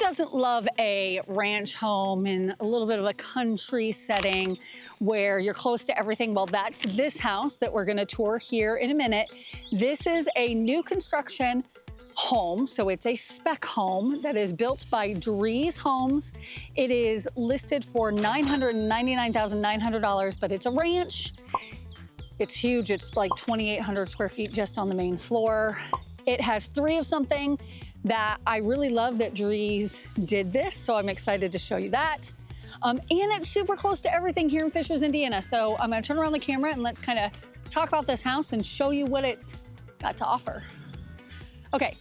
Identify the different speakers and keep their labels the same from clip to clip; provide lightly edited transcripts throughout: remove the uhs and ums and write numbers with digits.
Speaker 1: doesn't love a ranch home in a little bit of a country setting where you're close to everything? Well, that's this house that we're going to tour here in a minute. This is a new construction home, so it's a spec home that is built by Drees Homes. It is listed for $999,900, but it's a ranch. It's huge. It's like 2,800 square feet just on the main floor. It has three of something that I really love that Drees did this, so I'm excited to show you that. And it's super close to everything here in Fishers, Indiana. So I'm gonna turn around the camera and let's kind of talk about this house and show you what it's got to offer. Okay,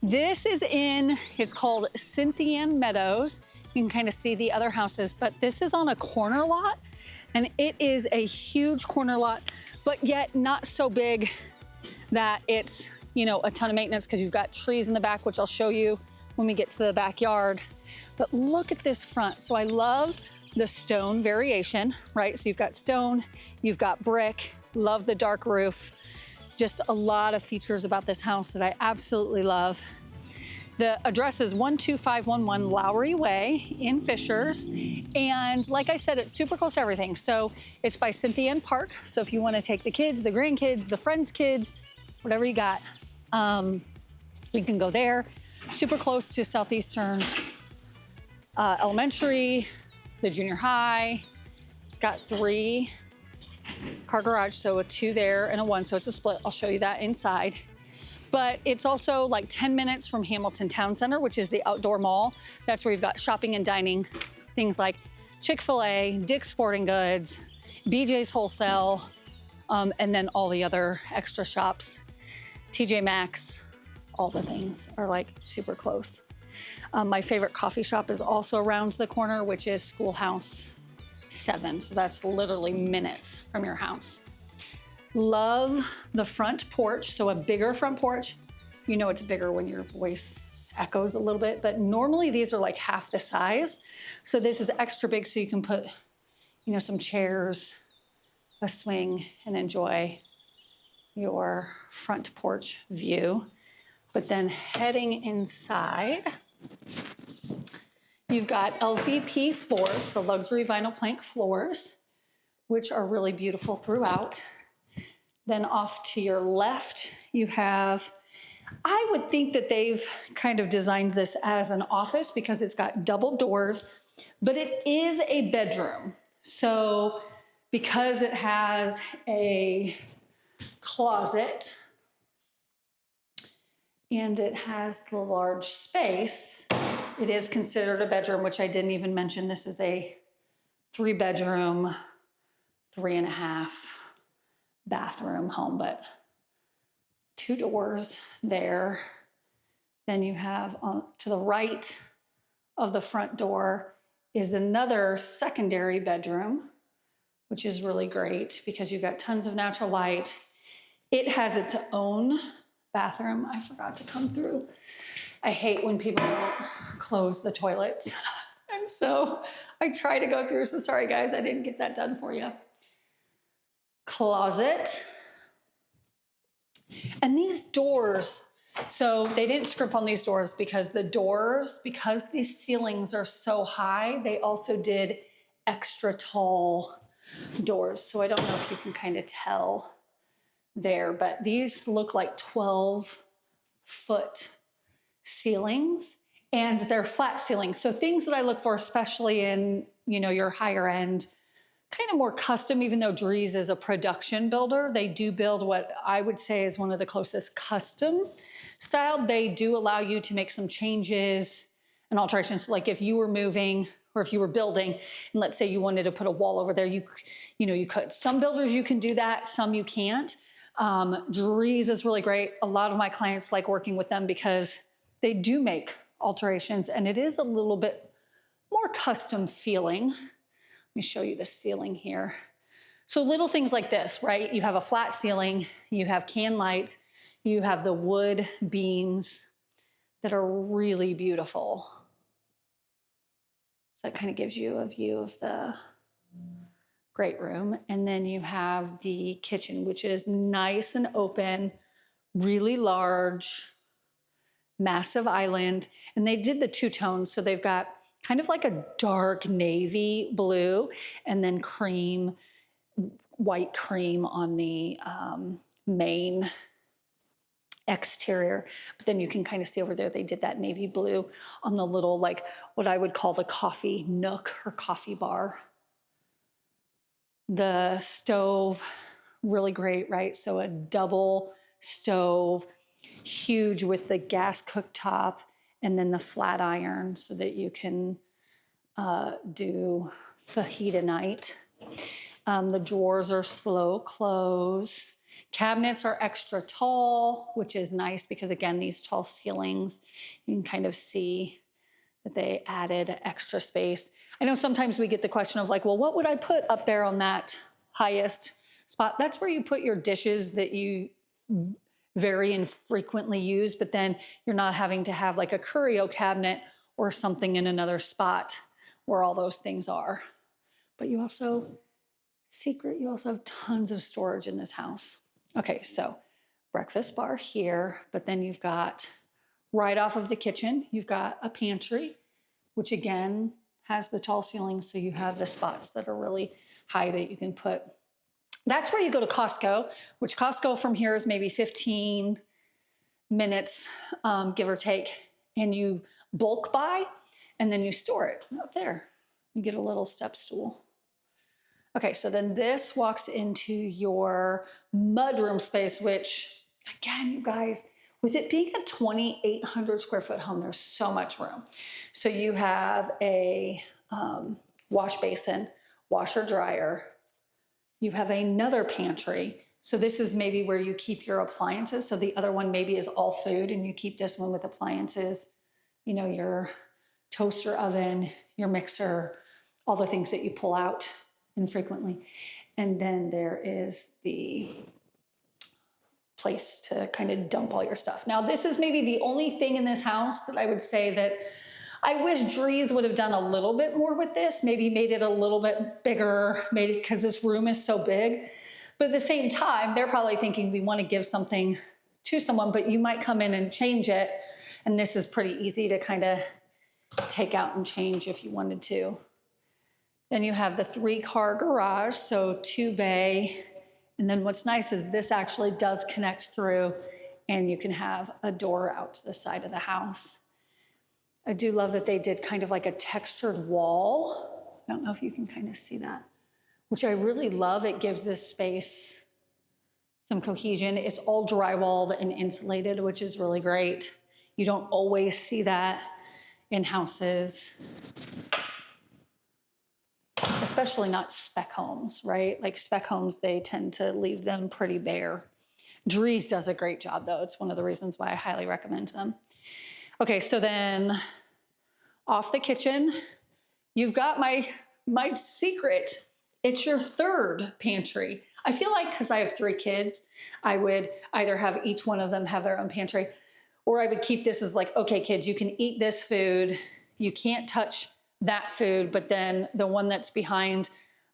Speaker 1: this is it's called Cyntheanne Meadows. You can kind of see the other houses, but this is on a corner lot, and it is a huge corner lot, but yet not so big that it's, you know, a ton of maintenance, because you've got trees in the back, which I'll show you when we get to the backyard. But look at this front. So I love the stone variation, right? So you've got stone, you've got brick, love the dark roof. Just a lot of features about this house that I absolutely love. The address is 12511 Lowry Way in Fishers. And like I said, it's super close to everything. So it's by Cynthian Park. So if you want to take the kids, the grandkids, the friends' kids, whatever you got, you can go there. Super close to Southeastern Elementary, the junior high. It's got 3-car garage, so a 2 there and a 1, so it's a split. I'll show you that inside. But it's also like 10 minutes from Hamilton Town Center, which is the outdoor mall. That's where you've got shopping and dining, things like Chick-fil-A, Dick's Sporting Goods, BJ's Wholesale, and then all the other extra shops. TJ Maxx, all the things are like super close. My favorite coffee shop is also around the corner, which is Schoolhouse 7. So that's literally minutes from your house. Love the front porch. So a bigger front porch. You know it's bigger when your voice echoes a little bit, but normally these are like half the size. So this is extra big, so you can put, you know, some chairs, a swing, and enjoy your front porch view. But then heading inside, you've got LVP floors, so luxury vinyl plank floors, which are really beautiful throughout. Then off to your left, you have, I would think that they've kind of designed this as an office because it's got double doors, but it is a bedroom. So because it has a closet and it has the large space, it is considered a bedroom, which I didn't even mention. This is a 3-bedroom, 3.5 bathroom home, but 2 doors there. Then you have to the right of the front door is another secondary bedroom, which is really great because you've got tons of natural light. It has its own bathroom. I forgot to come through. I hate when people don't close the toilets. And so I try to go through. So sorry guys, I didn't get that done for you. Closet. And these doors, so they didn't scrimp on these doors because these ceilings are so high, they also did extra tall doors. So I don't know if you can kind of tell there, but these look like 12-foot ceilings, and they're flat ceilings. So things that I look for, especially in, you know, your higher end, kind of more custom, even though Drees is a production builder, they do build what I would say is one of the closest custom style. They do allow you to make some changes and alterations. Like if you were moving or if you were building, and let's say you wanted to put a wall over there, you could. Some builders you can do that, some you can't. Drees is really great. A lot of my clients like working with them because they do make alterations, and it is a little bit more custom feeling. Let me show you the ceiling here. So little things like this, right? You have a flat ceiling, you have can lights, you have the wood beams that are really beautiful. So that kind of gives you a view of the great room. And then you have the kitchen, which is nice and open, really large, massive island, and they did the two tones. So they've got kind of like a dark navy blue and then cream, white cream on the main exterior. But then you can kind of see over there, they did that navy blue on the little, like what I would call the coffee nook or coffee bar. The stove, really great, right? So a double stove, huge with the gas cooktop and then the flat iron so that you can do fajita night. The drawers are slow close. Cabinets are extra tall, which is nice because again, these tall ceilings, you can kind of see that they added extra space. I know sometimes we get the question of like, well, what would I put up there on that highest spot? That's where you put your dishes that you very infrequently use, but then you're not having to have like a curio cabinet or something in another spot where all those things are. But you also, secret, you also have tons of storage in this house. Okay, so breakfast bar here, but then you've got right off of the kitchen, you've got a pantry, which again has the tall ceilings, so you have the spots that are really high that you can put. That's where you go to Costco, which Costco from here is maybe 15 minutes, give or take, and you bulk buy, and then you store it up there. You get a little step stool. Okay, so then this walks into your mudroom space, which again, you guys, with it being a 2,800 square foot home, there's so much room. So you have a wash basin, washer dryer. You have another pantry. So this is maybe where you keep your appliances. So the other one maybe is all food and you keep this one with appliances, you know, your toaster oven, your mixer, all the things that you pull out infrequently. And then there is the place to kind of dump all your stuff. Now, this is maybe the only thing in this house that I would say that I wish Dries would have done a little bit more with this, maybe made it a little bit bigger, made it because this room is so big. But at the same time, they're probably thinking we want to give something to someone, but you might come in and change it. And this is pretty easy to kind of take out and change if you wanted to. Then you have the 3-car garage, so 2 bay. And then what's nice is this actually does connect through and you can have a door out to the side of the house. I do love that they did kind of like a textured wall. I don't know if you can kind of see that, which I really love. It gives this space some cohesion. It's all drywalled and insulated, which is really great. You don't always see that in houses, especially not spec homes, right? Like spec homes, they tend to leave them pretty bare. Dries does a great job though. It's one of the reasons why I highly recommend them. Okay, so then off the kitchen, you've got my secret. It's your 3rd pantry. I feel like because I have 3 kids, I would either have each one of them have their own pantry, or I would keep this as like, okay, kids, you can eat this food. You can't touch that food, but then the one that's behind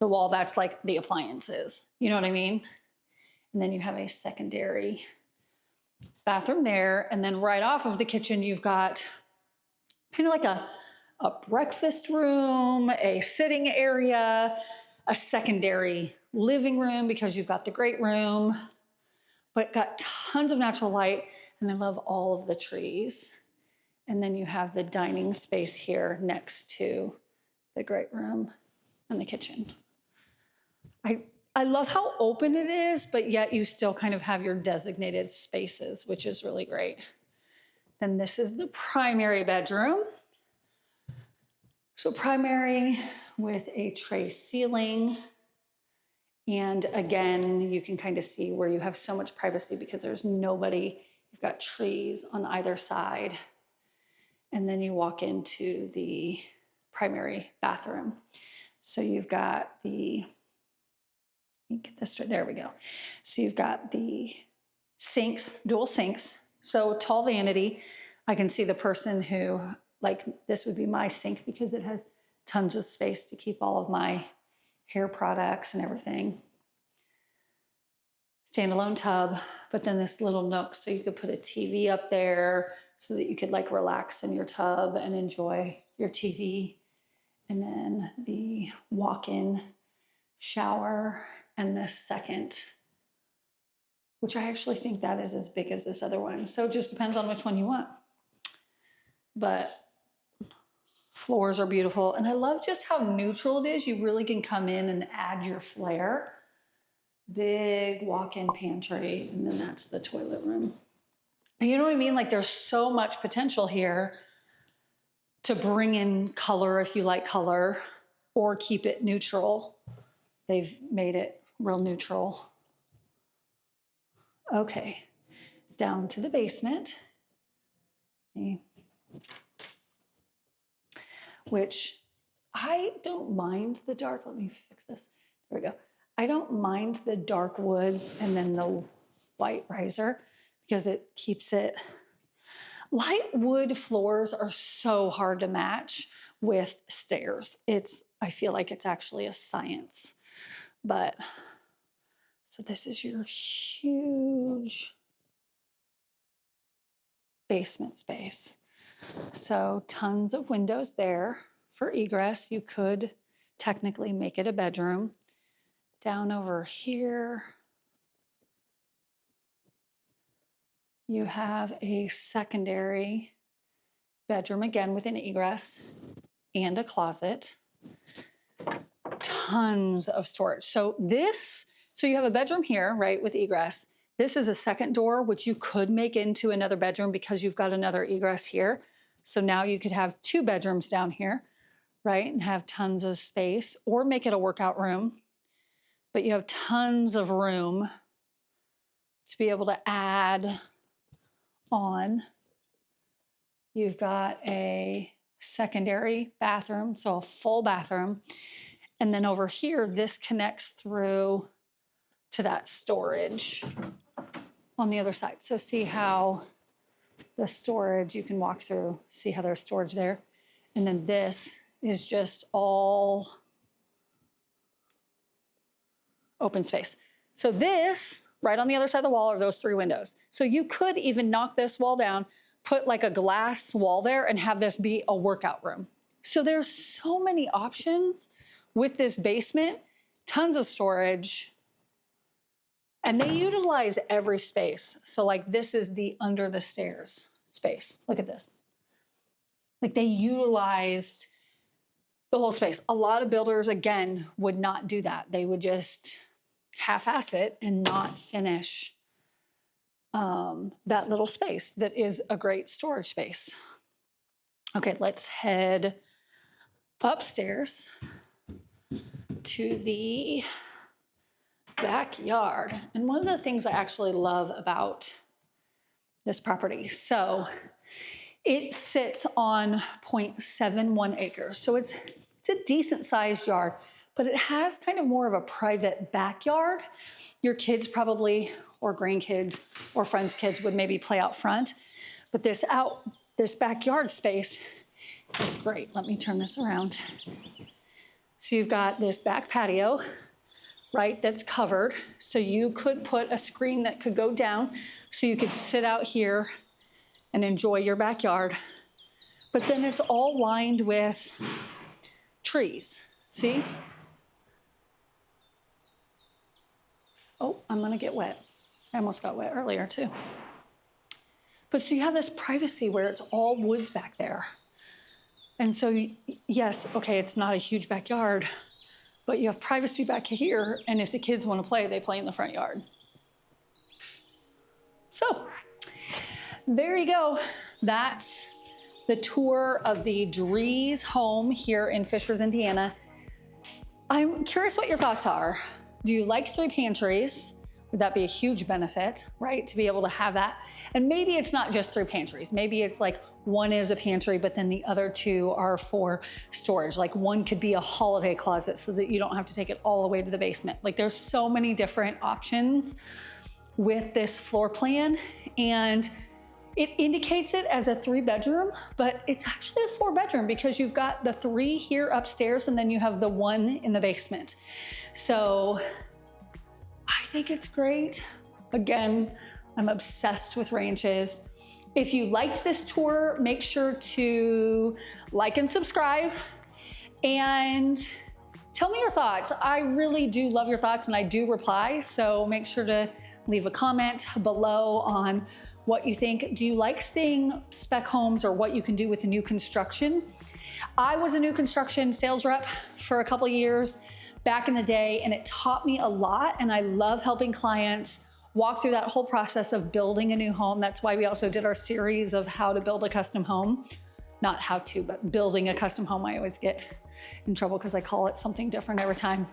Speaker 1: the wall, that's like the appliances. You know what I mean? And then you have a secondary bathroom there. And then right off of the kitchen, you've got kind of like a breakfast room, a sitting area, a secondary living room because you've got the great room, but got tons of natural light. And I love all of the trees. And then you have the dining space here next to the great room and the kitchen. I love how open it is, but yet you still kind of have your designated spaces, which is really great. Then this is the primary bedroom. So primary with a tray ceiling. And again, you can kind of see where you have so much privacy because there's nobody. You've got trees on either side. And then you walk into the primary bathroom. So you've got the, let me get this straight, there we go. So you've got the sinks, dual sinks. So tall vanity. I can see the person who, like, this would be my sink because it has tons of space to keep all of my hair products and everything. Standalone tub, but then this little nook so you could put a TV up there, so that you could like relax in your tub and enjoy your TV. And then the walk-in shower and the second, which I actually think that is as big as this other one. So it just depends on which one you want. But floors are beautiful. And I love just how neutral it is. You really can come in and add your flair. Big walk-in pantry, and then that's the toilet room. And you know what I mean? Like there's so much potential here to bring in color if you like color, or keep it neutral. They've made it real neutral. Okay, down to the basement, which I don't mind the dark. Let me fix this. There we go. I don't mind the dark wood and then the white riser because it keeps it. Light wood floors are so hard to match with stairs. I feel like it's actually a science. But, so this is your huge basement space. So tons of windows there for egress. You could technically make it a bedroom. Down over here, you have a secondary bedroom, again with an egress and a closet. Tons of storage. So you have a bedroom here, right, with egress. This is a second door, which you could make into another bedroom because you've got another egress here. So now you could have 2 bedrooms down here, right, and have tons of space, or make it a workout room. But you have tons of room to be able to add on. You've got a secondary bathroom, so a full bathroom. And then over here, this connects through to that storage on the other side. So see how the storage, you can walk through, see how there's storage there. And then this is just all open space. So this, right on the other side of the wall, are those 3 windows. So you could even knock this wall down, put like a glass wall there, and have this be a workout room. So there's so many options with this basement, tons of storage, and they utilize every space. So like this is the under the stairs space. Look at this. Like they utilized the whole space. A lot of builders, again, would not do that. They would just half-ass it and not finish that little space that is a great storage space. Okay, let's head upstairs to the backyard. And one of the things I actually love about this property, so it sits on 0.71 acres. So it's a decent sized yard, but it has kind of more of a private backyard. Your kids probably, or grandkids or friends' kids would maybe play out front, but this backyard space is great. Let me turn this around. So you've got this back patio, right, that's covered. So you could put a screen that could go down so you could sit out here and enjoy your backyard. But then it's all lined with trees, see? Oh, I'm gonna get wet. I almost got wet earlier too. But so you have this privacy where it's all woods back there. And so yes, okay, it's not a huge backyard, but you have privacy back here. And if the kids wanna play, they play in the front yard. So there you go. That's the tour of the Drees home here in Fishers, Indiana. I'm curious what your thoughts are. Do you like 3 pantries? Would that be a huge benefit, right? To be able to have that. And maybe it's not just 3 pantries. Maybe it's like one is a pantry, but then the other 2 are for storage. Like one could be a holiday closet so that you don't have to take it all the way to the basement. Like there's so many different options with this floor plan, and it indicates it as a 3-bedroom, but it's actually a 4-bedroom because you've got the 3 here upstairs and then you have the 1 in the basement. So I think it's great. Again, I'm obsessed with ranches. If you liked this tour, make sure to like and subscribe and tell me your thoughts. I really do love your thoughts and I do reply, so make sure to leave a comment below on what you think. Do you like seeing spec homes or what you can do with new construction? I was a new construction sales rep for a couple of years back in the day, and it taught me a lot, and I love helping clients walk through that whole process of building a new home. That's why we also did our series of how to build a custom home. Not how to, but building a custom home. I always get in trouble because I call it something different every time.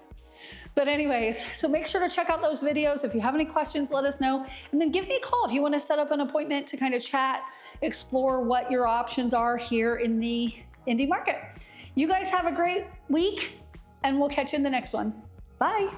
Speaker 1: But anyways, so make sure to check out those videos. If you have any questions, let us know. And then give me a call if you want to set up an appointment to kind of chat, explore what your options are here in the Indy market. You guys have a great week, and we'll catch you in the next one. Bye.